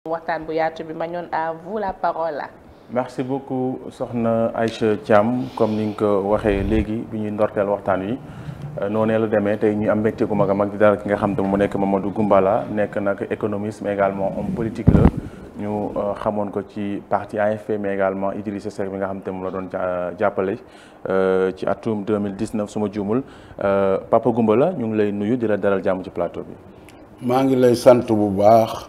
waxtaan bu yaatu bi ma ñoon à vous la parole. merci beaucoup soxna Aïcha Thiam comme ni nga ko waxee léegi bi ñuy ndorteel waxtaan wi noonee la demee tey ñu am mbégte gu mag a mag di dara ki nga xam te mu nekk Mamadou Goumbala nekk nag économiste mais également homme politique la ñu xamoon ko ci parti AFP mais également Idrissa Seck bi nga xam te mu la doon jàppale ci atum 2019 su ma juumul Papa Goumbala ñu ngi lay nuyu di la dalal jàmm ci plateau bi. maa ngi lay sant bu baax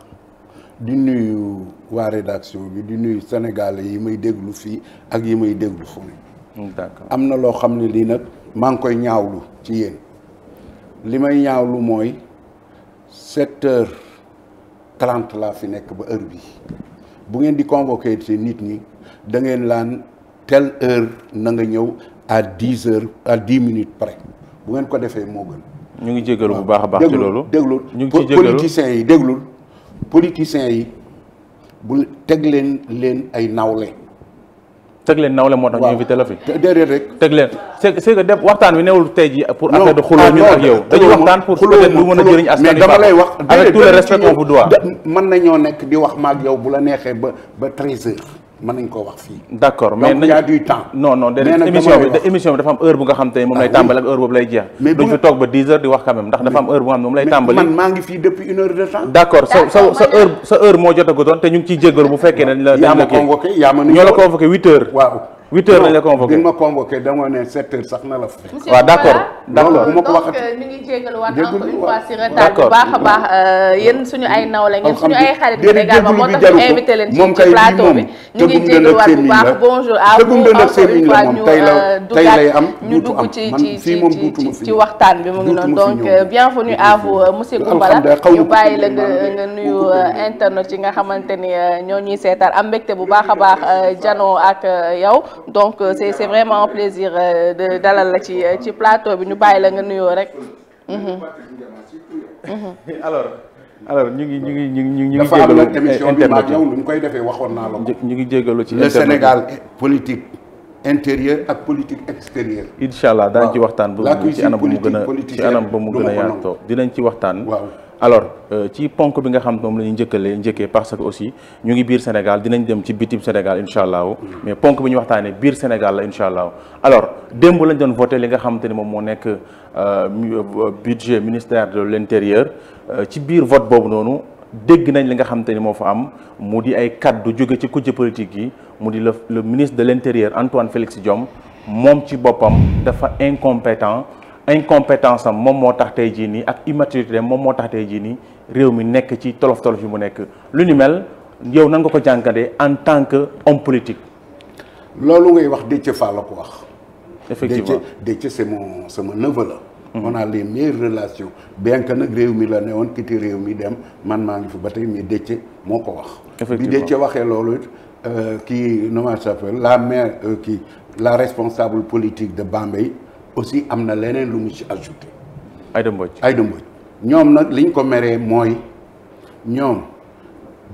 di nuyu waa rédaction bi di nuyu sénégalais yi may déglu fii ak yi may déglu fu ne. d'accord am na loo xam ne lii nag maa ngi koy ñaawlu ci yéen li may ñaawlu mooy 7h30 laa fi nekk ba heure bi bu ngeen di convoqué ci nit ñi da ngeen laan telle heure na nga ñëw à 10h à 10 minutes près bu ngeen ko defee moo gën. ñu ngi jégalu bu baax a baax ci loolu déglul ñu ngi ciy jégalu politiciens yi bu teg leen ay nawle. teg leen nawle moo tax ñu invité la fi. déedéet rek. teg leen c'est que def waxtaan wi newul tey ji pour affaire de xuloo ñun ak yow. dañuy waxtaan pour peut-être lu mën a jëriñ askan wi. mais dama lay wax avec tout le respect qu'on vous doit. mën nañoo nekk di wax maag yow bu la neexee ba 13h. mën nañ koo wax fii. d'accord mais donc il y a du temps. non émission bi dafa am heure bu nga xam te moom lay tàmbali ak heure boobu lay jeex. mais duñ fi toog ba 10h di wax quand même ndax dafa am heure bu nga xam ne moom lay tàmbali. man maa ngi fii depuis 1 heure de temps. d'accord sa heure moo jotagutoon te ñu ngi ciy jéggalu bu fekkee ne la. yaa ma convoqué ñoo la convoqué 8h. waaw 8h lañ la convoqué. bi ma convoqué dama ne 7h sax na la fa. waaw d'accord bu ma ko waxati donc ñu ngi jégaluwaat encore une fois si retard bu baax a baax yéen suñu ay nawle ngeen suñu ay xarit bi également moo tax ñu invité leen ci plateau bi ñu ngi jégaluwaat bu baax bonjour à vous encore une fois ñu dugg ci waxtaan bi mu ngi noonu donc bienvenue à vous monsieur Goumbala ñu bàyyi la nga nuyu internet yi nga xamante ni ñoo ñuy seetaan am mbégte bu baax a baax janoo ak yow donc c'est vraiment un plaisir de dalal la ci plateau bi ñu bàyyi la nga nuyoo rek. alors ñu ngi dafa am nag émission bi maag yow ñu koy defee waxoon naa la ko. ñu ngi jégalu ci le Sénégal politique intérieure ak politique extérieure. incha allah danañ ci waxtaan bu ci anam bu mu gën a yaatoo dinañ ci waxtaan. alors ci ponk bi nga xam moom la ñu njëkkee parce que aussi ñu ngi biir Sénégal dinañ dem ci bitim Sénégal incha allah mais ponk bi ñu waxtaanee biir Sénégal la incha allah alors démb lañ doon voté li nga xamante ni moom moo nekk budget ministère de l'intérieur ci biir vote boobu noonu dégg nañ li nga xamante ni moo fa am mu di ay kaddu jóge ci kujje politique yi mu di le ministre de l'intérieur Antoine Félix Diome moom ci boppam dafa incompétence am moom moo tax tey jii nii ak immaturité moom moo tax tey jii nii réew mi nekk ci tolof yi mu nekk lu ni mel yow nan nga ko jàngatee en tant que homme politique. loolu ngay wax Déthié Fall la ko wax. effectivement Déthié sama neveu la. on a les meilleures relations bien que nag réew mi la ne woon kiti réew mi dem man maa ngi fi ba tey mais Déthié moo ko wax. effectivement bi Déthié waxee loolu kii comment ça s'appelle la responsable politique de Bambey. aussi am na leneen lu mu ci ajouté. Aïda Mbodj ñoom nag liñ ko meree mooy ñoom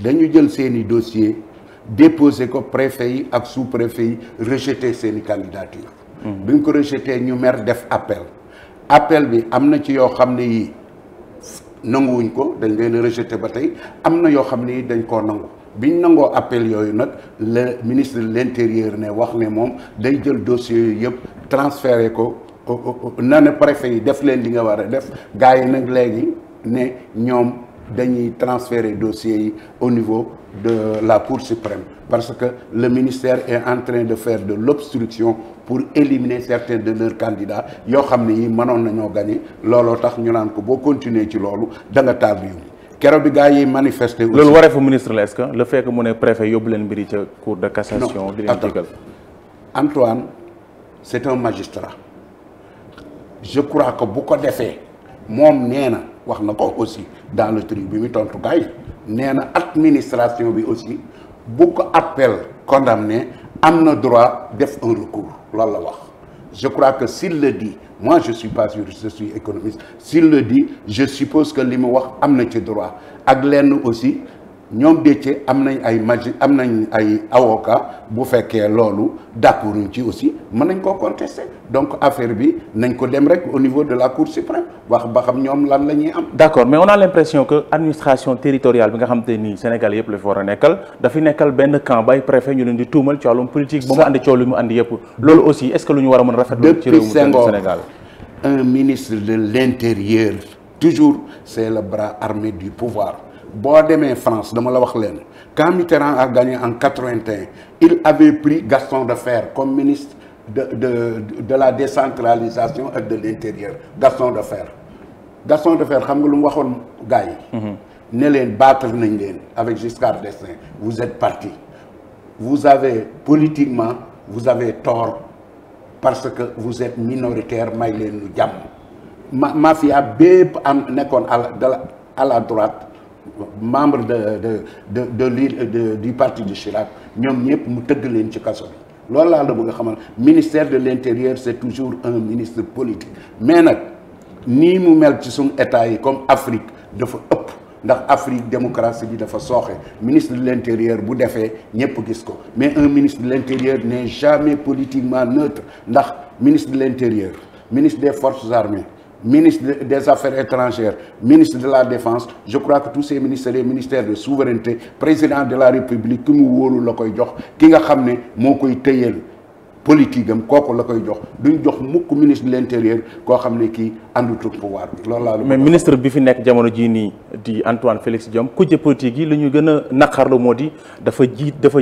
dañu jël seeni dossier déposé ko préfet yi ak sous préfet yi rejeté seeni candidature bi ñu ko rejeté ñu mer def appel bi am na ci yoo xam ne yi nanguwuñ ko dañ leen rejeté ba tey am na yoo xam ne yi dañ koo nangu biñ nangoo appel yooyu nag le ministre de l'intérieur ne wax ne moom day jël dossier yooyu yëpp transféré ko na ne préfet yi def leen li nga war a def gars yi nag léegi ne ñoom dañuy transférer dossiers yi au niveau de la Cour suprême parce que le ministère est en train de faire de l'obstruction pour éliminer certains de leurs candidats yoo xam ne yi mënoon nañoo gagner looloo tax ñu naan ko boo continuer ci loolu da nga taal réew mi keroog bi gars yi manifester aussi loolu waree fa ministre la est-ce que le fait que mu ne préfet yóbbu leen mbiri ca cour de cassation di leen jégal Antoine c'est un magistrat je crois que bu ko defee moom nee na wax na ko aussi dans le truc bi mu tontu gars yi nee na administration bi aussi bu ko appel condamné am na droit def un recours loolu la wax je crois que s'il le dit moi je suis pas sûr je suis économiste s'il le dit je suppose que li mu wax am na ci droit ak lenn aussi ñoom Déthié am nañ ay avocat bu fekkee loolu d'accord ci aussi mën nañ koo contester donc affaire bi nañ ko dem rek au niveau de la Cour suprême wax ba xam ñoom lan la ñuy am. d'accord mais on a l'impression que administration territoriale bi nga xam te ni Sénégal yëpp la fi war a nekkal dafay nekkal benn camp bay préfet ñu leen di tuumal ci wàllum politique ba mu andi coow li mu andi yëpp loolu aussi est-ce que lu ñu war a mën a rafetlu ci réew mu Sénégal. Un ministre de l'intérieur toujours c'est le bras armé du pouvoir. boo demee France dama la wax leen quand Mitterrand a gagné en 81 il avait pris Gaston Defferre comme ministre de la décentralisation et de l'intérieur Gaston Defferre xam nga lu mu waxoon gars yi ne leen battre nañ leen avec Giscard d'Estaing vous êtes parti vous avez politiquement vous avez tort parce que vous êtes minoritaire may leen lu jàmm mafia bépp am nekkoon à la droite membre du parti de Chirac ñoom ñëpp mu tëgg leen ci kaso bi loolu laa la bëgg a xamal ministère de l'intérieur c'est toujours un ministre politique mais nag nii mu mel ci suñu état yi comme Afrique dafa ëpp ndax Afrique démocratie bi dafa sooxe ministre de l'intérieur bu defee ñëpp gis ko mais un ministre de l'intérieur n'est jamais politiquement neutre ndax ministre de l'intérieur ministre des forces armées ministre des Affaires étrangères, ministre de la Défense, je crois que tous ces ministères, les ministères de souveraineté, président de la République, qui nous wóolu la koy jox ki nga xam ne moo koy tëyeel politique am kooku la koy jox duñ jox mukk ministre de l'intérieur koo xam ne kii àndut ak pouvoir bi loolu laa mais ministre bi fi nekk jamono jii nii di Antoine Félix Diome kujje politique yi li ñu gën a naqarlu moo di dafa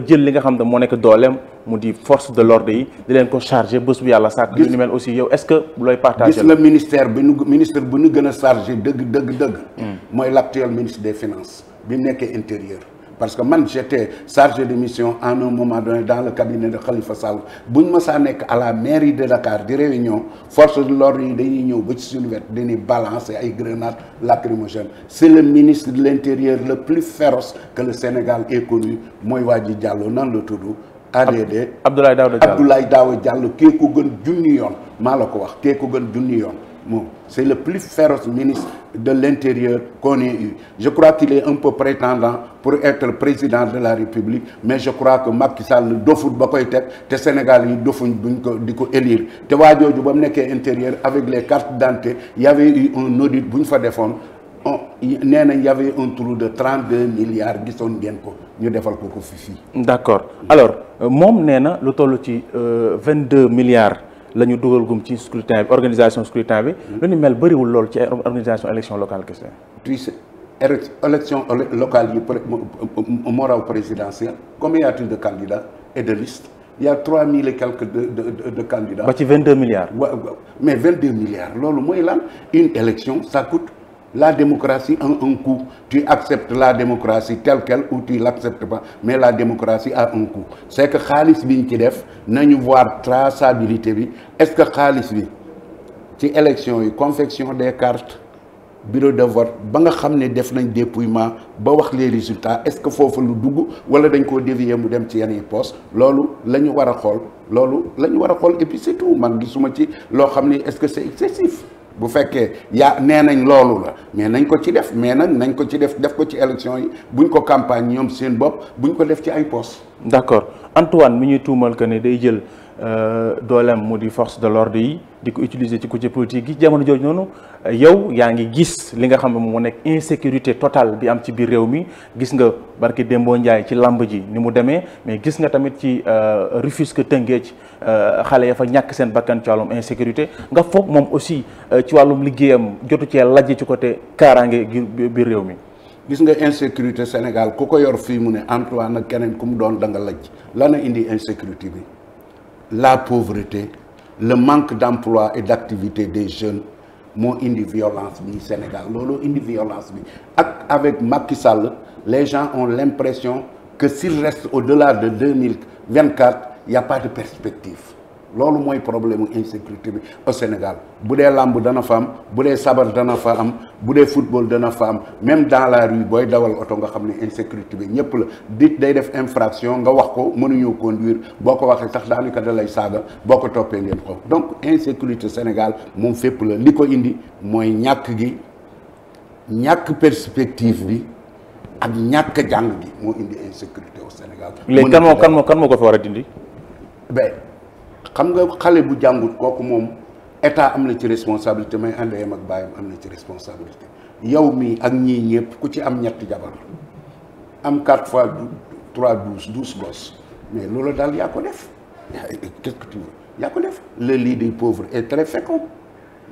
jël li nga xam ne moo nekk dooleem mu di force de l'ordre yi di leen ko chargé bés bu yàlla sàkk yu ni mel aussi yow est-ce que looy partager gis nga ministre bu ñu gën a chargé dëgg mooy l'actuel ministre des finances bi nekkee intérieur parce que man j'étais chargé de mission en un moment donné dans le cabinet de Khalifa Sall bu ñu mësaa nekk à la mairie de Dakar di réunion force de l'ordre yi dañuy ñëw ba ci suñu wet dañuy balancer ay grenades lacrymogènes c'est le ministre de l'intérieur le plus féroce que le Sénégal ait connu mooy Wadji Diallo nan la tudd ADD Abdoulaye Daouda Diallo kii ko gën junni yoon maa la ko wax kii ko gën junni yoon moom c'est le plus féroce ministre de l'intérieur qu'on ait eu je crois qu'il est un peu prétendant pour être président de la République mais je crois que Macky Sall dofut ba koy teg te Sénégal yi dofuñ buñ ko di ko élire te waa jooju ba mu nekkee intérieur avec les cartes d'identité y avait eu un audit bu ñu fa defoon nee nañ y avait un trou de 32 milliards gisoon ngeen ko ñu defal ko fii. d'accord alors moom nee na lu toll ci 22 milliards la ñu dugal gum ci scrutin bi organisation scrutin bi. lu ni mel bëriwul lool ci organisation élection locale kese. puis élection locale yi moo raw présidentielle combien y a-t-il de candidats et de listes il y a 3000 et quelques de candidats. ba ci 22 milliards. mais 22 milliards loolu mooy lan une élection ça coûte. La démocratie a un coût. Tu acceptes la démocratie telle qu'elle ou tu l'acceptes pas. Mais la démocratie a un coût. C'est que xaalis bi ñu ci def nañu voir traçabilité bi est-ce que xaalis bi ci élection yi confection des cartes bureau de vote ba nga xam ne def nañ dépouillement ba wax les résultats est-ce que foofu lu dugg wala dañ koo dévier mu dem ci yenn poste loolu la ñu war a xool et puis c'est tout man gisuma ci loo xam ne est-ce que c'est excessif. bu fekkee nee nañ loolu la mais nañ ko ci def mais nag nañ ko ci def ko ci élection yi buñ ko campagne ñoom seen bopp buñ ko def ci ay poste. d'accord Antoine mi ñuy tuumal que ne day jël dooleem mu di force de l'ordre yi di ko utiliser ci côté politique gi jamono jooju noonu yow yaa ngi gis li nga xam ne moo nekk insécurité totale bi am ci biir réew mi gis nga barki Dembo Ndiaye ci lamb ji ni mu demee mais gis nga tamit ci Rufisque Tëngéej xale ya fa ñàkk seen bakkan ci wàllum insécurité nga foog moom aussi ci wàllum liggéeyam jotu cee lajj ci côté kaaraange biir réew mi. gis nga insécurité Sénégal ku ko yor fii mu ne Antoine ak keneen ku mu doon da nga lajj lana indi insécurité bi la pauvreté le manque d'emploi et d'activité des jeunes moo indi violence bi Sénégal loolu indi violence bi ak avec Macky Sall les gens ont l'impression que s'il reste au-delà de 2024 il y a pas de perspective loolu mooy problème insécurité bi au Sénégal bu dee lamb dana fa am bu dee sabar dana fa am bu dee football dana fa am même dans la rue booy dawal oto nga xam ne insécurité bi ñëpp la dit day def infraction nga wax ko mënuñoo conduire boo ko waxee sax daanaka da lay saaga boo ko toppee ngeen ko donc insécurité Sénégal moom fépp la li ko indi mooy ñàkk perspective bi ak ñàkk jàng gi moo indi insécurité au Sénégal. léegi kan moo ko fi war a dindi. ben xam nga xale bu jàngut kooku moom état am na ci responsabilité may àndeyam ak bàyyam am na ci responsabilité yow mii ak ñii ñëpp ku ci am ñetti jabar am 4 fois 3 12 gosses mais loolu daal yaa ko def qu'est-ce que tu veux yaa ko def le lit des pauvres est très fécond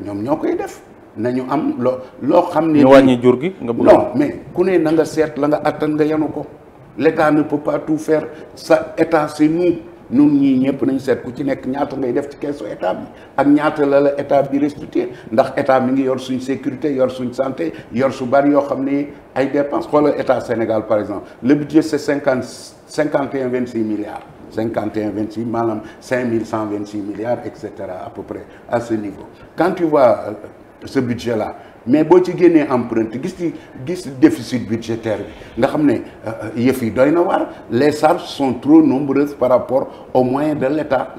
ñoom ñoo koy def nañu am loo xam ne. ñu wàññi jur gi nga bëgg. non mais ku ne na nga seet la nga attan nga yanu ko l'état ne peut pas tout faire sa état c'est nous ñun ñii ñëpp nañ seet ku ci nekk ñaata ngay def ci keesu état bi ak ñaata la état bi restitué ndax état mi ngi yor suñ sécurité yor suñ santé yor su bari yoo xam ne ay dépenses xoolal état Sénégal par exemple le budget c'est 26 milliards 26 maanaam 5126 milliards et cetera à peu près à ce niveau quand tu vois ce budget là mais boo ci génnee empreinte gis déficit budgétaire bi nga xam ne yëf yi doy na waar les charges sont trop nombreuses par rapport aux moyens de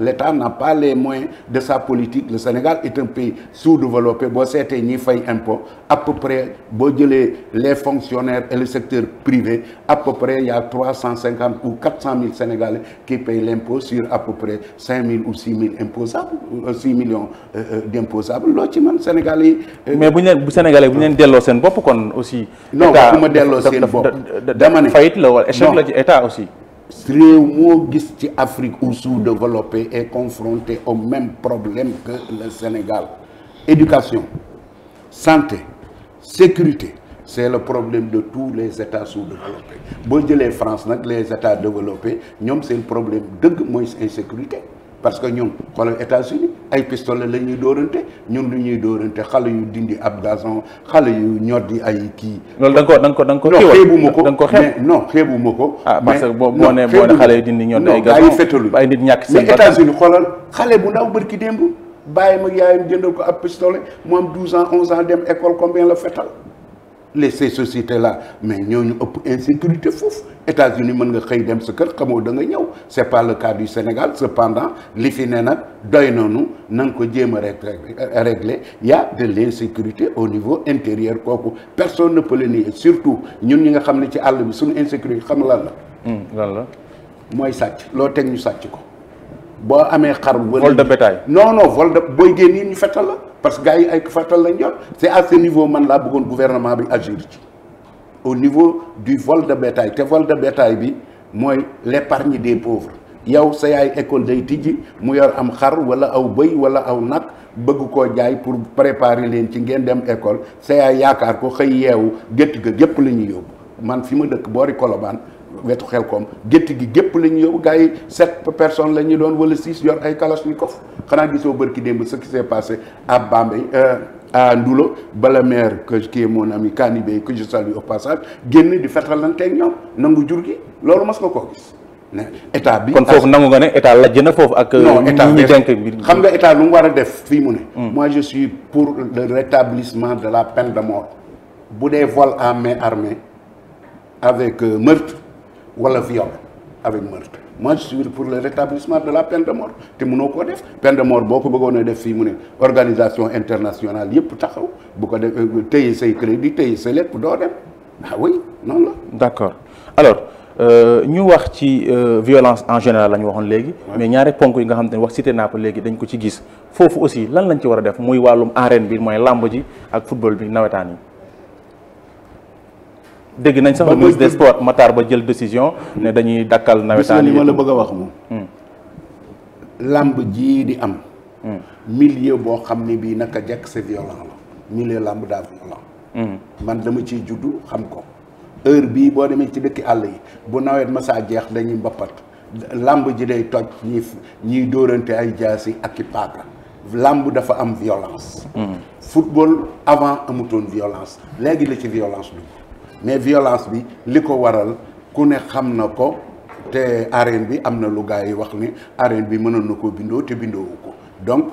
l'État n'a pas les moyens de sa politique le Sénégal est un pays sous-développé boo seetee ñiy fay impôt à peu près boo jëlee les fonctionnaires et le secteur privé à peu près il y a 350 ou 400 000 Sénégalais qui payent l'impôt sur à peu près 5 000 ou 6 000 imposables 6 millions d'imposables loo ci man Sénégalais yi mais bu Sénégalais bu ñu leen delloo seen bopp kon aussi. non bu ma delloo seen bopp dama ne fayit la wala échec la ci état aussi. réew moo gis ci Afrique ou sous-développé est confronté au même problème que le Sénégal éducation santé sécurité c'est le problème de tous les états sous-développés boo jëlee France nag les états développés ñoom seen problème dëgg mooy insécurité parce que ñun xoolal États-Unis ay pistolet la ñuy dóorante ñun lu ñuy dóorante xale yu dindi ab gazon xale yu ñoddi ay kii. loolu da nga ko non xeebuma ko mais non xeebuma ko. parce que boo nee xale yu dindi ñoddi ay gazon ay nit ñàkk seen mais États-Unis xoolal xale bu ndaw bërki démb bàyyam ak yaayam jëndal ko ab pistolet mu am 12 ans 11 ans dem école combien la fetal ces sociétés là mais ñooñu ëpp insécurité foofu États-Unis mën nga xëy dem sa kër xamoo da nga ñëw c'est pas le cas du Sénégal cependant li fi ne nag doy noonu na nga ko jéem a régler y a de l'insécurité au niveau intérieur kooku personne ne peut le nier surtout ñun ñi nga xam ne ci àll bi suñu insécurité xam lan la mooy sàcc loo teg ñu sàcc ko boo amee xar vol de bétail non vol de booy génn yi ñu fettal la parce que gars yi ay fettal lañ yor c'est à ce niveau man laa bëggoon gouvernement bi agir ci au niveau du vol de bétail te vol de bétail bi mooy l'épargne des pauvres yow sa yaay école day tijji mu yor am xar wala aw bëy wala aw nag bëgg koo jaay pour préparer leen ci ngeen dem école sa yaay yaakaar ko xëy yeewu gétt ga gépp la ñuy yóbbu man fi ma dëkk boori Colobane wetu Xelkom gétt gi gépp la ñu yóbbu gars yi 7 personnes la ñu doon wala 6 yor ay kalachnikov xanaa gisoo bërki démb ce qui s'est passé à Bambey à Ndoulo bala maire qui est mon ami Kanibé que je salue au passage génn di fetalanteeg ñoom nangu jur gi loolu mas nga koo gis état bi kon foofu nangu nga ne état lajj na foofu ak non état ñi denk bi xam nga état lu mu war a def fii mu ne moi je suis pour le rétablissement de la peine de mort bu dee vol à main armée avec meurtre wala viol avec meurtre moi je suis pour le rétablissement de la peine de mort te mënoo koo def peine de mort boo ko bëggoon a def fii mu ne organisation internationale yëpp taxaw bu ko def téye say crédit téye sa lépp doo dem ah oui noonu la. d'accord alors ñu wax ci violence en général la ñu waxoon léegi. mais ñaari ponk yi nga xam te ne wax cité naa ko léegi dañ ko ci gis foofu aussi lan lañ ci war a def muy wàllum arène bi mooy làmb ji ak football bi nawetaan yi. dégg nañ sax ministre des sports Matar Ba jël décision ne dañuy dakkal nawetaan yi. ma la bëgg a wax moom. lamb jii di am. milieu boo xam ne bii naka jekk c'est violent la milieu lamb daa violent. man dama ciy juddu xam ko heure bii boo demee ci dëkki àll yi bu nawet ma saa jeex dañuy mbappat lamb ji day toj ñiy dóorante ay jaasi ak i paaka lamb dafa am violence. football avant amutoon violence léegi la ci violence dugg. mais violence bi li ko waral ku ne xam na ko te arène bi am na lu gars yi wax ni arène bi mënoon na koo bindoo te bindoowu ko donc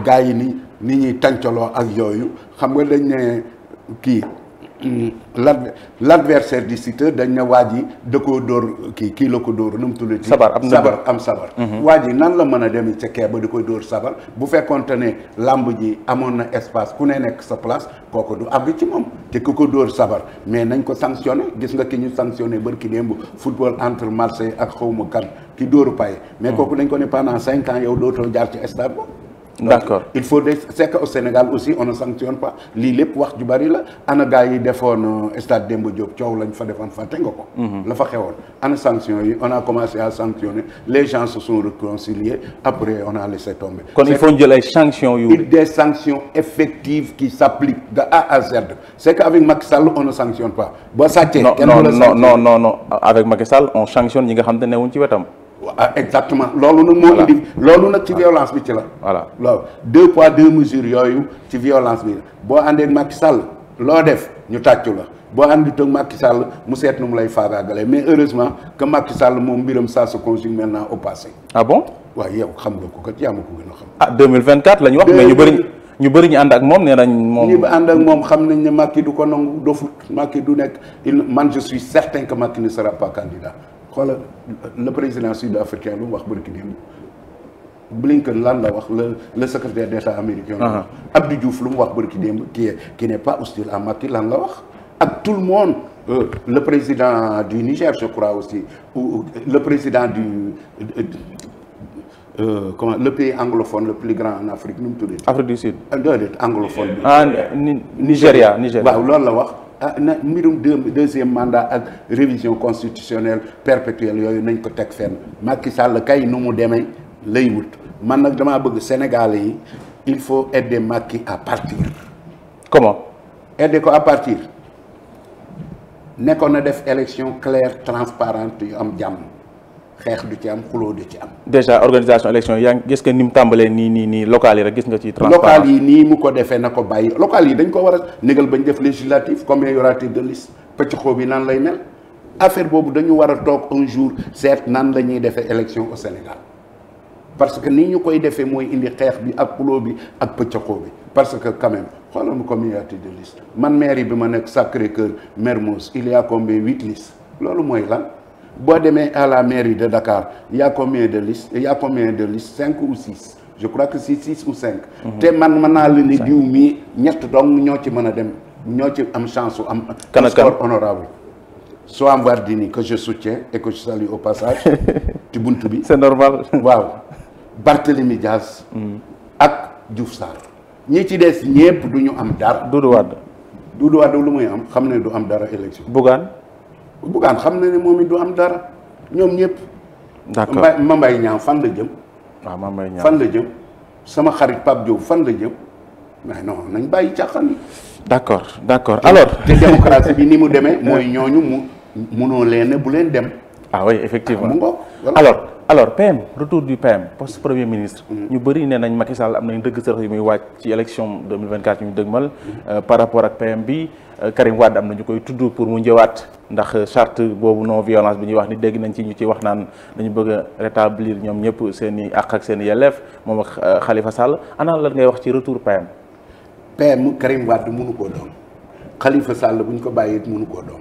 gars yi ni ñuy tàncaloo ak yooyu xam nga dañ ne kii l'adversaire du Siteu dañ ne waa ji da koo dóor kii la ko dóor nu mu tuddati sabar am sabar waa ji nan la mën a demee ca kee ba di koy dóor sabar bu fekkoonte ne làmb ji amoon na espace ku ne nekk sa place kooku du àgg ci moom te ku ko dóor sabar mais nañ ko sanctionné gis nga ki ñu sanctionné barki démb football entre Marseille ak xawma kan ki dóoru paye mais kooku dañ ko ne pendant 5 ans yow dootoo jaar ci stade ba d'accord il faut c'est que au Sénégal aussi on ne sanctionne pas lii lépp wax ju bari la ana gars yi defoon stade Demba Diop coow lañ fa defoon fàtte nga ko la fa xewoon ana sanction yi on a commencé à sanctionner les gens se sont réconciliés après on a laissé tomber kon il faut jël ay sanctions yu des sanctions effectives qui s'appliquent de A à Z c'est qu'avec Macky Sall on ne sanctionne pas boo sàccee non avec Macky Sall on sanctionne ñi nga xam te newuñ ci wetam exactement loolu nag moo indi loolu nag ci violence bi ci la voilà loolu 2 poids 2 mesures yooyu ci violence bi boo àndee ak Macky Sall loo def ñu tàccu la boo àndi toog Macky Sall mu seet nu mu lay faagaagalee mais heureusement que Macky Sall moom mbiram ça se conjugue maintenant au passé ah bon waaw yow xam nga ko kat yaa ma ko gën a xam 2024 la ñu wax mais ñu bëri ñu ànd ak moom nee nañ moom ñi ànd ak moom xam nañ ne Macky du ko nangu dofut Macky du nekk man je suis certain que Macky ne sera pas candidat xoolal le président sud-africain lu mu wax bërki démb Blinken lan la wax le secrétaire d'État américain Abdou Diouf lu mu wax bërki démb qui n'est pas hostile à Macky lan la wax ak tout le monde le président du Niger je crois aussi ou le président du comment le pays anglophone le plus grand en Afrique nu mu tuddee Afrique du Sud anglophone bi Nigéria waaw loolu la wax na mbirum deuxième mandat ak révision constitutionnelle perpétuelle yooyu nañ ko teg fenn Macky Sall kay nu mu demee lay wut man nag damaa bëgg Sénégalais yi il faut aider Macky à partir. Comment? Aider ko à partir nekkoon na def élection claire transparente yu am jàmm xeex du ci am xuloo du ci am. déjà organisation élection yaa ngi gis que ni mu tàmbalee nii local yi rek gis nga ci transparence local yi nii mu ko defee na ko bàyyi local yi dañ ko war a négal bañ def législatif combien y aura-t-il de liste pëcc xoo bi nan lay mel affaire boobu dañu war a toog un jour seet nan la ñuy defee élection au Sénégal parce que ni ñu koy defee mooy indi xeex bi ak xuloo bi ak pëcc xoo bi parce que quand même xoolal ma combien y a-t-il de liste man mairie bi ma nekk Sacré-Cœur Mermoz il y a combien 8 listes loolu mooy lan. boo demee à la mairie de Dakar il y a combien de listes 5 ou 6 je crois que c'est 6 ou 5. te man mën naa la ne diw mii ñett dong ñoo ci mën a dem ñoo ci am chance su am. score honorable Soham Wardini que je soutiens et que je salue au passage. ci buntu bi c'est normal. waaw Barthélémy Diaz. ak Diouf Sarr. ñi ci des ñépp du ñu am dara. Doudou Wade lu muy am xam ne du am dara élection. Bougane xam na ne moom it du am dara ñoom ñëpp. d'accord Mbaye Niang fan la jëm. waaw Mbaye Niang fan la jëm sama xarit Pape Diop fan la jëm mais non nañ bàyyi caaxaan yi. d'accord alors. te démocratie bi ni mu demee. mooy ñooñu munoo leen bu leen dem. ah oui effectivement mu ngoog alors PM retour du PM poste premier ministre. ñu bëri nee nañ Macky Sall am nañ dëgg sërëx yu muy wàcc ci élection 2024 yu ñu dëgmal. par rapport ak PM bi Karim Wade am na ñu koy tudd pour mu njëwaat ndax charte boobu non violence bi ñuy wax ni dégg nañ ci ñu ci wax naan dañu bëgg a rétablir ñoom ñëpp seen i àq ak seen i yelleef moom ak Khalifa Sall ana lan ngay wax ci retour PM. PM Karim Wade mënu koo doon Khalifa Sall bu ñu ko bàyyee mënu koo doon.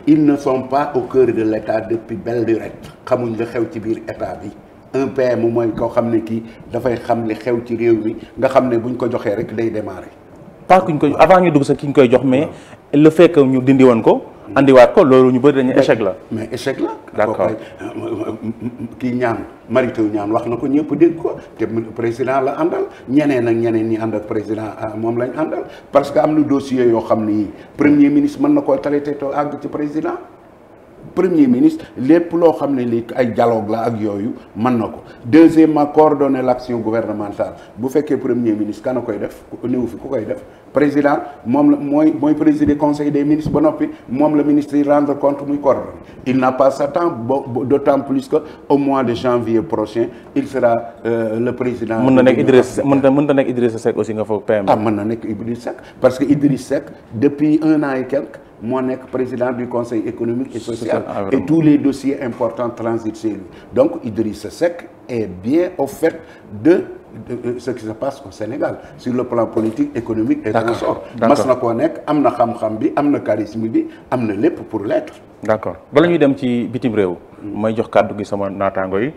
ils ne sont pas au cœur de l'État depuis belle lurette xamuñ la xew ci biir état bi un PM mooy koo xam ne kii dafay xam li xew ci réew mi nga xam ne buñ ko joxee rek day démarrer. pas kuñ ko avant ñu dugg sax ki ñu koy jox mais le fait que ñu dindi woon ko. andiwaat ko loolu ñu bëri dañu échec la. mais échec la. d'accord kii ñaan Mary Teuw Niane wax na ko ñëpp dégg ko te président la àndal ñeneen ak ñeneen ñi ànd ak président moom lañ àndal parce que am na dossier yoo xam ni premier ministre mën na koo traité to àgg ci président premier ministre lépp loo xam ne lii ay dialogue la ak yooyu mën na ko deuxièmement coordonner l'action gouvernementale bu fekkee premier ministre kan a koy def néew fi ku koy def président moom la mooy présider conseil des ministres ba noppi moom la ministre yi rendre compte muy coordonner il n'a pas ce temps d'autant plus que au mois de janvier prochain il sera le président. mën na nekk Idrissa Seck aussi nga foog PM. mën na nekk Idrissa Seck parce que Idrissa Seck depuis 1 an et quelques moo nekk président du conseil économique et social et tous les dossiers importants transitent chez lui donc Idrissa Seck est bien au fait de ce qui se passe au Sénégal sur le plan politique, économique et transport. mas na koo nekk am na xam-xam bi am na charisme bi am na lépp pour l'être. d'accord bala ñuy dem ci bitim réew. may jox kàddu gi sama naataango yi.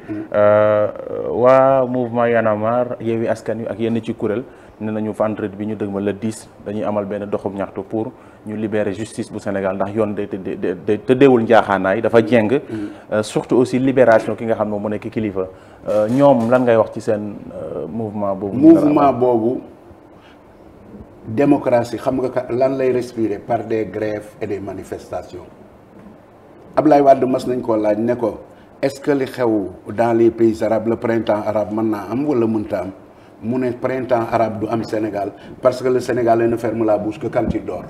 waa mouvement Y en a marre Yewwi Askan Wi ak yenn ci kuréel ne nañu vendredi bi ñu dëgmal le 10 dañuy amal benn doxum ñaxtu pour ñu libérer justice bu Sénégal ndax yoon day tëddeewul njaaxaanaay dafa jeng. surtout aussi libération ki nga xam ne mu nekk kilifa ñoom lan ngay wax ci seen mouvement boobu. mouvement boobu démocratie xam nga lan lay respirer par des grèves et des manifestations. Ablaye Wade mas nañ koo laaj ne ko est-ce que li xew dans les pays arabes le printemps arabe mën naa am wala mënta am mu ne printemps arabe du am Sénégal parce que le Sénégalais ne ferme la bouche que quand il dort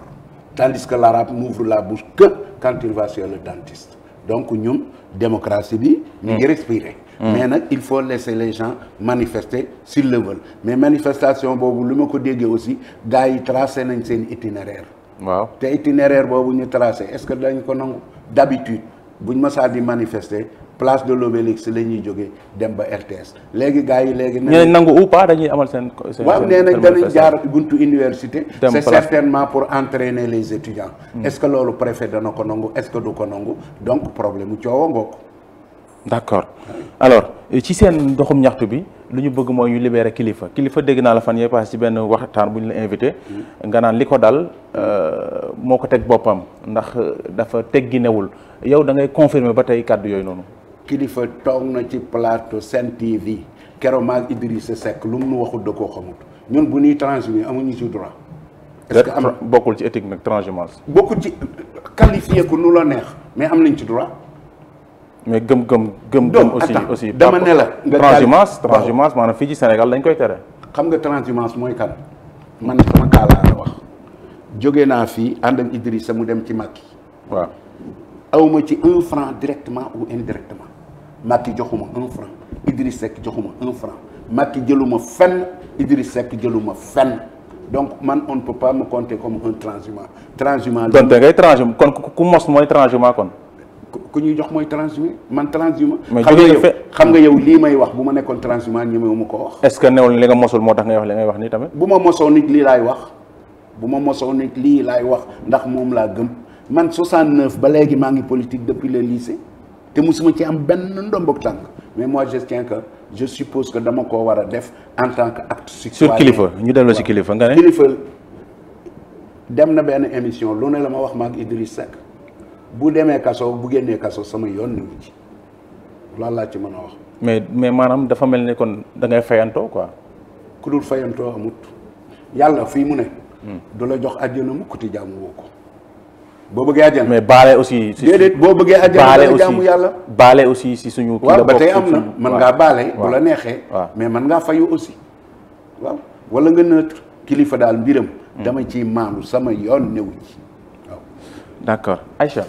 tandis que l'arabe n'ouvre la bouche que quand il va chez le dentiste. Donc ñun démocratie bi ñu ngi respirer. mais nag il faut laisser les gens manifester s'ils le veulent mais manifestation boobu lu ma ko déggee aussi gars yi tracé nañ seen itinéraire. waaw te itinéraire boobu ñu tracé est-ce que dañ ko nangu d'habitude buñ mësaa di manifester place de l'Obélisque la ñuy jógee dem ba RTS léegi gars yi léegi. ñeneen nangu ou pas dañuy amal seen. waaw nee nañ danañ jaar buntu université. c'est certainement pour entraîner les étudiants. est-ce que loolu préfet dana ko nangu est-ce que du ko nangu donc problème mu coow a ngoog. d'accord alors ci seen doxum ñaxtu bi lu ñu bëgg mooy ñu libérer kilifa dégg naa la fan yee paase ci benn waxtaan bu ñu la invité nga naan li ko dal moo ko teg boppam ndax dafa tegginewul yow da ngay confirmer ba tey kàddu yooyu noonu. kilifa toog na ci plateau Sen TV keroog maag Idrissa Seck lu mu nu waxul da koo xamut ñun bu ñuy transhumé amuñu ci droit. est-ce que am bokkul ci éthique nag transhumance. bokkul ci qualifié ko nu la neex mais am nañ ci droit. mais gëm aussi dama ne la transhumance maanaam fii ci Sénégal dañ koy tere. xam nga transhumance mooy kan man sama kaalaa la wax jóge naa fii ànd ak Idrissa mu dem ci Macky. waaw awma ci 1 franc directement ou indirectement Macky joxuma 1 franc Idrissa Seck joxuma 1 franc Macky jëluma fenn Idrissa Seck jëluma fenn donc man on ne peut pas me compter comme un transhumant. donte ngay transhumant kon ku mos mooy transhumant kon. ku ñuy jox mooy transhumé man transhumé. mais xam nga yow lii may wax bu ma nekkoon transhumé ñemewu ma ko wax. est-ce que newul li nga mosul moo tax ngay wax li ngay wax nii tamit. bu ma mosoo nit lii laay wax ndax moom laa gëm man 69 ba léegi maa ngi politique depuis le lycée te musuma ci am benn ndombok tànk mais moi je suppose que dama koo war a def en tant que acte citoyen. sur kilifa ñu delloo ci kilifa nga ne. kilifa dem na benn émission lu ne la ma wax maag Idriss Seck. bu demee kaso bu génnee kaso sama yoon ni ci loolu laa ci mën a wax. mais maanaam dafa mel ni kon da ngay fayantoo quoi. ku dul fayantoo amut yàlla fii mu ne. du la jox àjjana mukk ti jaamu woo ko. boo bëggee àjjana mais baale aussi. déedéet boo bëggee àjjana dana jaamu yàlla. baale aussi si suñu. kii la waaw ba tey am na mën ngaa baale. bu la neexee. mais mën ngaa fayu aussi. waaw wala nga neutre kilifa daal mbiram. dama ciy maandu sama yoon newu ci waaw. d'accord Aïcha.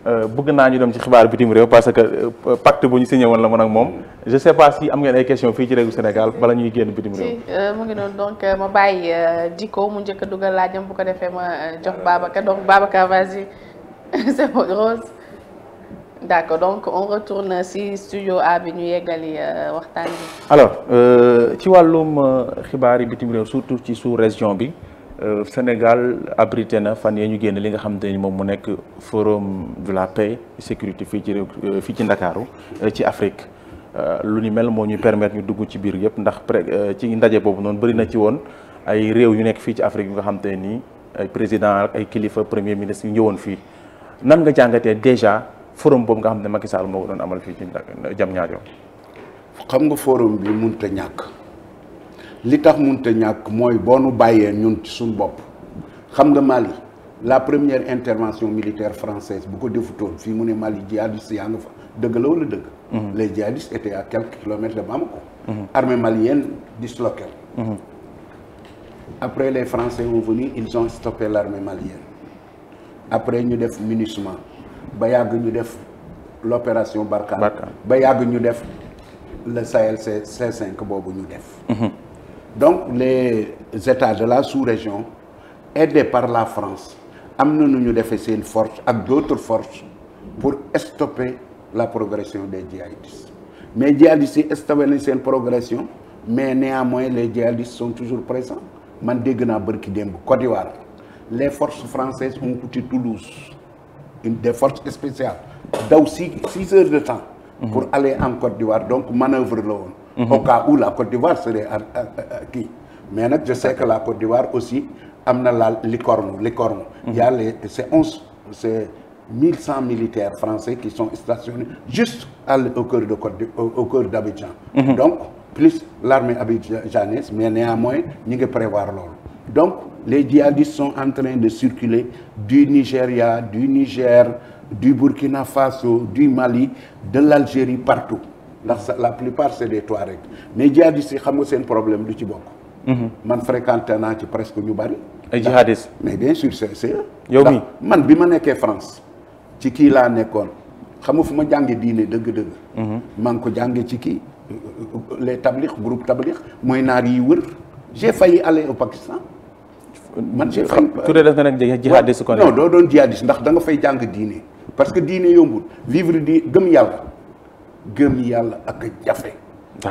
bëgg naa ñu dem ci xibaar bitim réew parce que pacte bu ñu signé woon la man ak moom je sais pas si am ngeen ay questions fii ci réewu Sénégal bala ñuy génn bitim réew. mu ngi noonu donc ma bàyyi Dicko mu njëkk a dugal laajam bu ko defee ma jox Babacar donc Babacar vas-y c'est bon Rose. d'accord donc on retourne si studio A bi ñu yeggali waxtaan bi. alors ci wàllum xibaar yi bitim réew surtout ci sous-région bi. Sénégal abrité na fan yee ñu génn li nga xamante ni moom mu nekk forum de la paix sécurité fii ci réew fii ci Ndakaaru ci Afrique lu ni mel moo ñuy permettre ñu dugg ci biir yëpp ndax ci ndaje boobu noonu bëri na ci woon ay réew yu nekk fii ci Afrique yu nga xamante ni ay président ak ay kilifa premier ministre yu ñëwoon fii nan nga jàngatee déjà forum boobu nga xam ne Macky Sall moo ko doon amal fii ci Diamniadio. xam nga forum bi mënut a ñàkk. li tax mënut a ñàkk mooy boo nu bàyyee ñun ci suñu bopp xam nga Mali la première intervention militaire française bu ko defutoon fii mu ne Mali djihadistes yaa nga fa dëgg la wala dëgg. les djihadistes étaient à quelques kilomètres de Bamako. armée malienne disloquée. après les Français sont venus ils ont stoppé l'armée malienne après ñu def MINUSMA ba yàgg ñu def l'opération Barkhane ba yàgg ñu def le Sahel C5 boobu ñu def. Donc les États de la sous-région aidés par la France am na nu ñu defee seen force ak d'autres forces pour stopper la progression des djihadistes mais djihadistes yi stable nañ seen progression mais néanmoins les djihadistes sont toujours présents man dégg naa bërki démb Côte d'Ivoire les forces françaises ont quitté Toulouse des forces spéciales daw 6 heures de temps pour aller en Côte d'Ivoire donc manœuvre la woon au cas où la Côte d'Ivoire serait kii mais nag je sais que la Côte d'Ivoire aussi am na la licorne il y a c'est 1100 militaires français qui sont stationnés juste au cœur d'Abidjan donc plus l'armée abidjanaise mais néanmoins ñi ngi prévoir loolu donc les djihadistes sont en train de circuler du Nigeria du Niger du Burkina Faso du Mali de l'Algérie partout ndax la plupart c'est des Touaregs mais djihadistes yi xam nga seen problème du ci bokk man fréquenté naa ci presque ñu bari ay djihadistes mais bien sûr c'est yow mi man bi ma nekkee France ci kii laa nekkoon xam nga fu ma jànge diine dëgg-dëgg maa ngi ko jànge ci kii les tabligh groupe tabligh mooy naar yi wër j'ai failli aller au Pakistan man j'ai failli tuddee def nga nag jihadiste kon non doo doon jihadiste ndax da nga fay jàng diine parce que diine yombul vivre di gëm yàlla ak jafe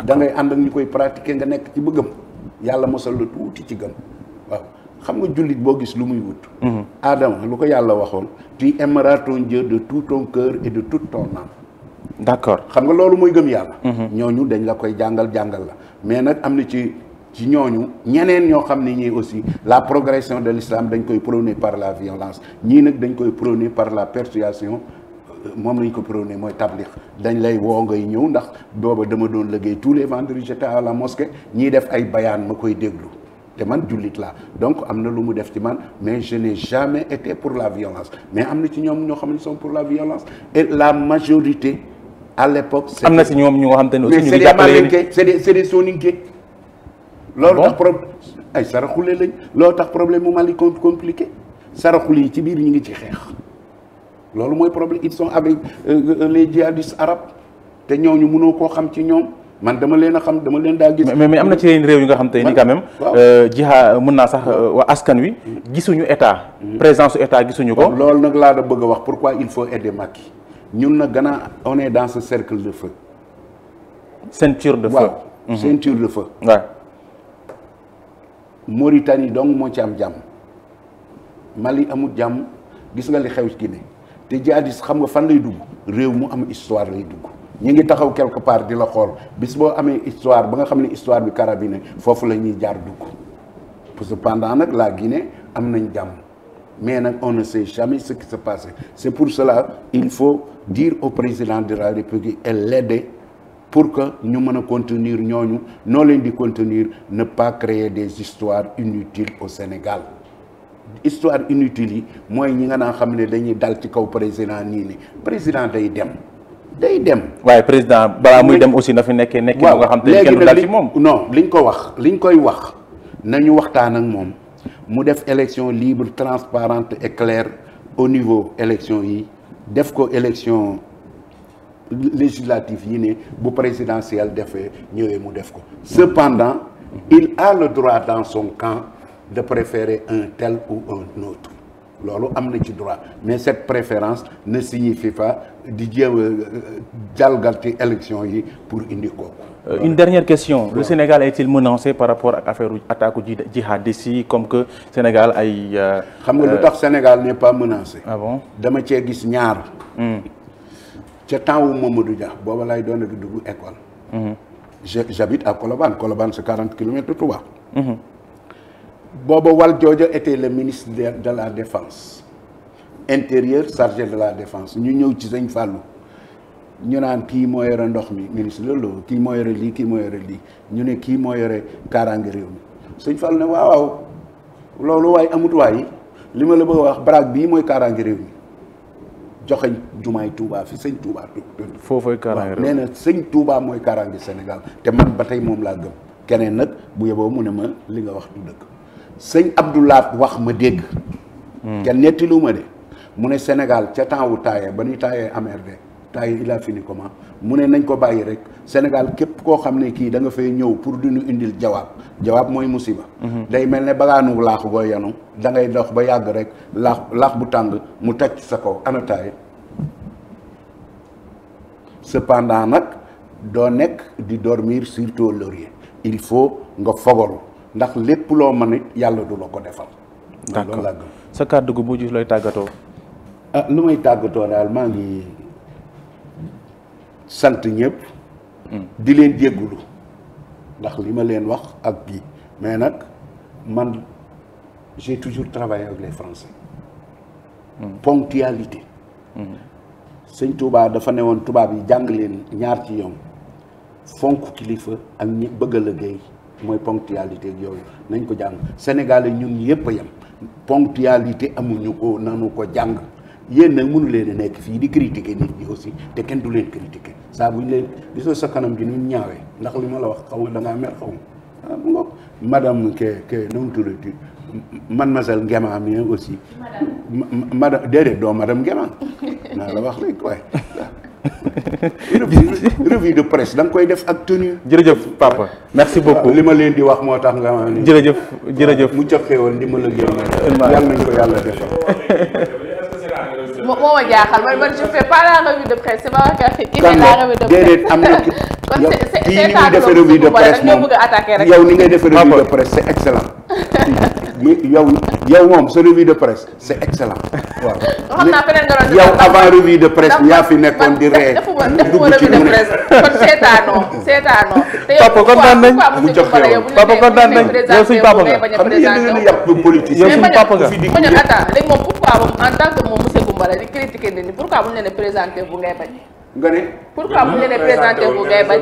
da ngay ànd ak ñu koy pratiquer nga nekk ci ba gëm yàlla mosal la tuuti ci gëm waaw xam nga jullit boo gis lu muy wut Adama lu ko yàlla waxoon tu aimeras ton Dieu de tout ton cœur et de toute ton âme d'accord xam nga loolu mooy gëm yàlla ñooñu dañ la koy jàngal la mais nag am na ci ñooñu ñeneen ñoo xam ne ñii aussi la progression de l'islam dañ koy prôner par la violence ñii nag dañ koy prôner par la persuasion moom lañ ko prôner mooy tabligh dañ lay woo ngay ñëw ndax booba dama doon liggéey tous les vendredis j'étais à la mosquée ñii def ay bayaan ma koy déglu te man jullit laa donc am na lu mu def ci man mais je n'ai jamais été pour la violence mais am na ci ñoom ñoo xam ne sont pour la violence et la majorité à l'époque am na ci ñoom ñoo xam te ne aussi ñu ngi jàppale c'est des soninké loolu tax problème ay saraxule lañ loolu tax problème mu Mali compliqué saraxule yi ci biir ñu ngi ci xeex loolu mooy problème ils sont avec les djihadistes arabes te ñooñu mënoo koo xam ci ñoom man dama leen a xam dama leen daa gis. mais am na ci yeneen réew yi nga xam te ni quand même. mën naa sax waa askan wi. gisuñu état. présence su état gisuñu ko. loolu nag laa da bëgg a wax pourquoi il faut aider Macky ñun nag gannaaw on est dans ce cercle de feu. ceinture de feu. waaw ceinture de feu. waaw. Mauritanie donc moo ci am jàmm Mali amul jàmm gis nga li xew ci Guinée te jihadiste xam nga fan lay dugg réew mu am histoire lay dugg ñu ngi taxaw quelque part di la xool bis boo amee histoire ba nga xam ne histoire bi carabine foofu la ñuy jaar dugg parce que pendant nag la Guinée am nañ jàmm mais nag on ne sait jamais ce qui se passe c'est pour cela il faut dire au président de la République et l'aider pour que ñu mën a contenir ñooñu noo leen di contenir ne pas créer des histoires inutiles au Sénégal histoire inutile yi mooy ñi nga naa xam ne dañuy dal ci kaw président nii ni président day dem waaye président balaa muy dem aussi na fi nekkee nekk nga xam te kenn du dal ci moom non liñ koy wax nañu waxtaan ak moom mu def élection libre transparente et claire au niveau élection yi def ko élection législative yi ne bu présidentielle defee ñëwee mu def ko cependant il a le droit dans son camp de préférer un tel ou un autre loolu am na ci droit mais cette préférence ne signifie pas di jéem a jalgati élection yi pour indi kooku. Une dernière question. Le Sénégal est-il menacé par rapport ak affaire attaque djihadistes yi comme que Sénégal ay. xam nga lu tax Sénégal n'est pas menacé. Ah bon dama cee gis ñaar. ca temps wu Mamadou Dia booba lay doon dugg école. J'habite à Colobane c'est 40 kilomètres de Touba. booba Valdiodio était le ministre de la défense intérieur chargé de la défense ñu ñëw ci Sëñ Fallou ñu naan kii moo yore ndox mi ministre loolu kii moo yore lii kii moo yore lii ñu ne kii moo yore kaaraange réew mi Sëñ Fallou ne waaw loolu waaye amut waay li ma la bëgg a wax baraag bii mooy kaaraange réew mi joxeñ jumaay Touba fi Sëñ Touba foofooy kaaraange réew nee na Sëñ Touba mooy kaaraange Sénégal te man ba tey moom laa gëm keneen nag bu yeboo mu ne ma li nga wax du dëgg Sëñ Abdoulaat wax ma dégg kenn nettilu ma de mu ne Sénégal ca temps wu taayee ba ñuy taayee amerde taayee il a fini comment mu ne nañ ko bàyyi rek Sénégal képp koo xam ne kii da nga fay ñëw pour di ñu indil jawaab mooy musiba day mel ne bagaanu laax booy yanu da ngay dox ba yàgg rek laax bu tàng mu tàcc sa kaw ana taaye cependant nag doo nekk di dormir sur ton laurier il faut nga fogaru ndax lépp loo mën it yàlla du la ko defal. d'accord sa kàddu gu mujj looy tàggatoo. ah lu may tàggatoo daal maa ngi sant ñëpp. di leen jéggulu ndax li ma leen wax ak bii mais nag man j'ai toujours travaillé avec les Français. ponctualité. sëñ Touba dafa ne woon tubaab yi jàng leen ñaar ci yoon fonk kilifa ak ñi bëgg a liggéey mooy ponctualité ak yooyu nañ ko jàng Sénégal ñun yëpp a yem ponctualité amuñu ko nanu ko jàng yéen nag mënu leen a nekk fii di critiquer nit ñi aussi te kenn du leen critiquer saa bu ñu leen gisoo sa kanam gi ni mu ñaawee ndax li ma la wax xaw ma da ngaa mer xaw ma bu nga madame ke nu mu tuddati mademoiselle Nguema mi aussi madame déedéet doo madame Nguema naa la wax léegi waaye revue de presse da nga koy def ak tenue. jërëjëf papa merci beaucoup li ma leen di wax moo tax nga. jërëjëf mu jox xéwal di ma la génn. yàlla nañ ko yàlla defal. moo ma jaaxal man je fais pas la revue de presse c'est pas que il fait la revue de presse. déedéet am na kii ni muy defee revue de presse moom yow ni ngay defee revue de presse c'est excellent. yow moom sa revue de presse c'est excellent. waaw xam naa feneen nga doon yow avant revue de presse yaa fi nekkoon di ree. defuma revue de presse kon seetaanoo. papa kontaan nañ mu jox yow papa kontaan nañ yow suñ papa nga. xam nga yéen a ngi yàpp politicien. yow suñ papa nga. ma ñëw attends léegi moom pourquoi moom en tant que moom monsieur Goumbala di critiquer nit ñi pourquoi bu ñu leen présenté bu ngay bañ. nga ne. pourquoi bu ñu leen présenté bu ngay bañ.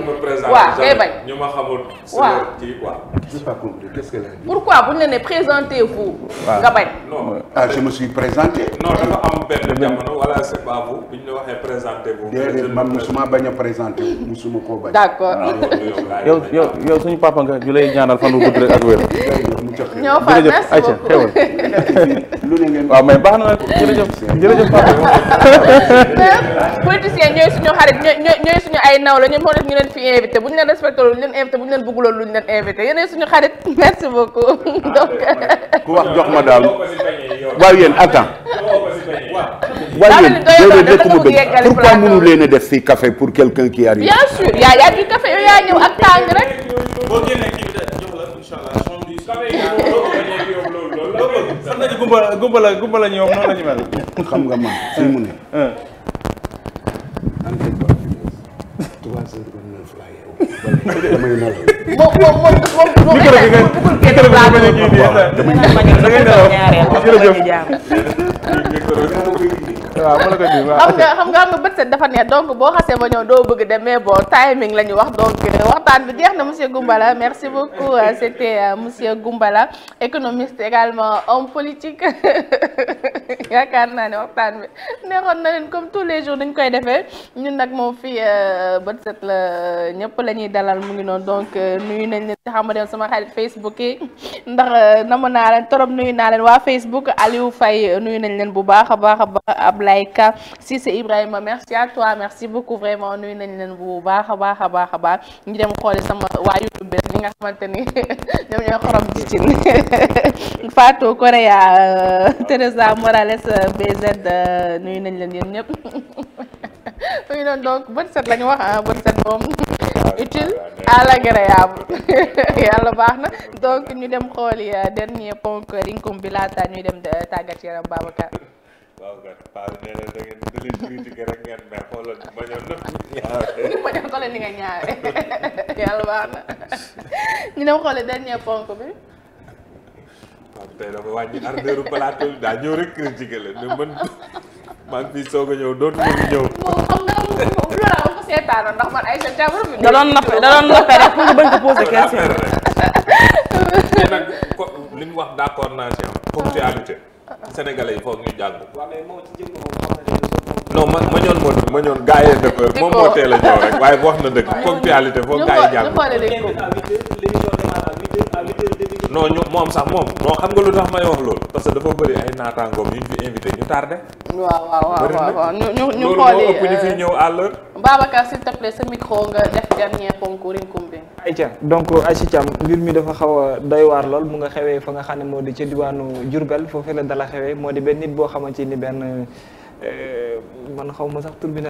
waaw ngay bañ. ñu ma xamul. waaw j'ai pas compris qu'est-ce qu'elle a dit. pourquoi bu ñu leen présentez-vous. nga bañ. non ah je me suis présenté. non dafa am benn jamono wala c'est pas vous bi ñu la waxee présentez-vous. déedéet man musuma bañ a présenté musuma koo bañ. d'accord. yow suñu papa nga ñu lay ñaanal fan wu gudd rek ak wér. ñoo fa merci beaucoup lu ne ngeen. waaw mais baax na nag jërëjëf papa. politiciens ñooy suñu xarit ñooy suñu ay nawla ñoom moo def ñu leen fi invité bu ñu leen respecté lu ñu leen invité bu ñu leen bëgguloon lu ñu leen invité yéenay suñu xarit merci beaucoup donc. ku wax jox ma daal waaw yéen attends. waaw yéen déedéet dëkk mu bëgg pourquoi mënu leen a def fii café pour quelqu'un qui arrive. bien sûr y a du café yow yaa ñëw ak tàng rek. boo génnee kii bi jox la inchallah Goumbala ñoom noonu la ñu mel. xam nga man fi mu ne. damay nelaw. moom xam nga bët set dafa neex donc boo xasee ba ñëw doo bëgg dem mais bon timing la ñu wax donc waxtaan bi jeex na monsieur Goumbala merci beaucoup c'était monsieur Goumbala économiste également homme politique yaakaar naa ne waxtaan bi neexoon na leen comme tous les jours dañ koy defee ñun nag moom fii bët set la ñëpp la ñuy dalal mu ngi noonu donc nuyu nañ leen ci xam dem sama xarit Facebook yi ndax namu naa leen torop nuyu naa leen waa Facebook Aliou Faye nuyu nañ leen bu baax a baax a baax Ablaye Ka Cissé Ibrahima merci à toi merci beaucoup vraiment nuyu nañ leen bu baax a baax a baax a baax ñu dem xooli sama waa YouTube bi nga xamante ni ñoom ñooy xorom ci cin Fatou Korea Teresa Morales BZ nuyu nañ leen yéen ñëpp nuyu noonu donc bët set la ñu wax bët set moom utile à l'agréable yàlla baax na donc ñu dem xooli dernier ponk rinkum bi laata ñuy dem tàggat yaram Babacar. waaw kat Paa nee na da ngeen da leen critiquer rek ngeen mer xoolal ma ñëw nëpp. ma ñëw xoolal ni nga ñaare yàlla baax na ñu dem xooli dernier ponk bi. waaw tey dafa wàññi ardeur plateau bi daa ñëw rek critiquer leen mais man maa ngi fii soog a ñëw dootu ma ñëw. moom xam nga loolu la ko seetaanoon ndax man ay sa càmm bi. da doon nappe rek pour nga bañ ko poser question. te nag li mu wax d'accord naa ci am ponctualité. Sénégalais yi foog ñu jàng. non ma ñoon gaa yee def moom moo teel a ñëw rek waaye wax na dëgg ponctualité foog gaa yi jàng. non ñu moom sax moom non xam nga lu tax may wax loolu parce que dafa bëri ay naataangoom yu ñu fi invité ñu tardé. waaw ñu xooli loolu moo ëpp ñu fi ñëw à l'heure. Babacar s'il te plaît sa micro nga def dernier concours rinkum bi. ayca donc Aïcha Thiam mbir mi dafa xaw a doy waar lool mu nga xewee fa nga xam ne moo di ca diwaanu Diourbel foofu la dala xewee moo di benn nit boo xamante ni benn man xaw ma sax tur bi